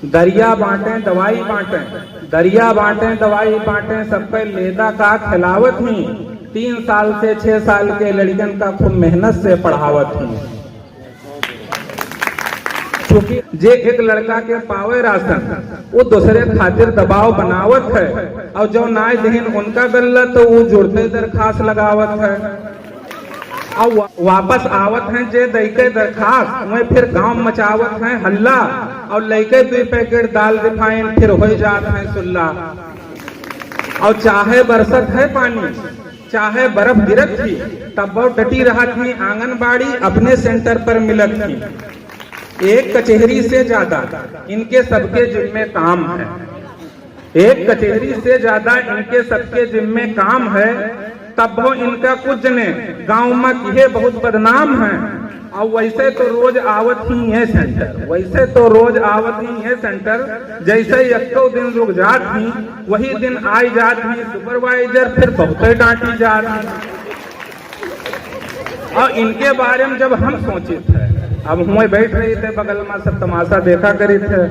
दरिया बांटे दवाई बांटे, दरिया बांटे दवाई बांटे, सबके लेदा का खिलावत ही। 3 साल से 6 साल के लड़कन का खूब मेहनत से पढ़ावत ही। क्योंकि जे एक लड़का के पावे राशन वो दूसरे खातिर दबाव बनावत है, और जो नाय दहीन उनका गलत तो वो जुड़ते दरखास्त लगावत है, और वापस आवत हैं जे दैके दरखास्त वह फिर गांव मचावत हैं हल्ला, और लेके 2 पैकेट दाल रिफाइन फिर हो जात हैं सुल्ला। और चाहे बरसत है पानी चाहे बर्फ गिरत थी, तब वो डटी रहत थी आंगनबाड़ी अपने सेंटर पर मिलत थी। एक कचहरी से ज्यादा इनके सबके जिम्मे काम है, एक कचहरी से ज्यादा इनके सबके जिम्मे काम है। तब वो इनका कुछ ने गांव में किए बहुत बदनाम है। और वैसे तो रोज आवत ही है सेंटर, वैसे तो रोज आवत ही है सेंटर। जैसे एक दिन रुक जात थी वही दिन आई जात थी सुपरवाइजर, फिर बहुत डांटी जात थी। और इनके बारे में जब हम सोचे थे, अब हुए बैठ रहे थे बगल में सब तमाशा देखा करे थे,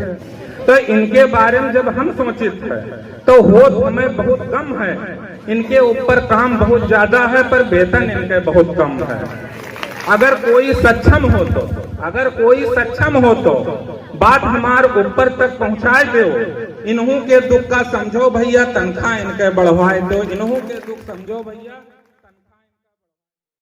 तो इनके बारे में जब हम सोचे थे तो होश हमें बहुत कम है। इनके ऊपर काम बहुत ज्यादा है पर वेतन इनके बहुत कम है। अगर कोई सक्षम हो तो, अगर कोई सक्षम हो तो बात हमारे ऊपर तक पहुंचाए दो। इन्हों के दुख का समझो भैया, तनख्वाह इनके बढ़वाए दो। इन्हों के दुख समझो भैया।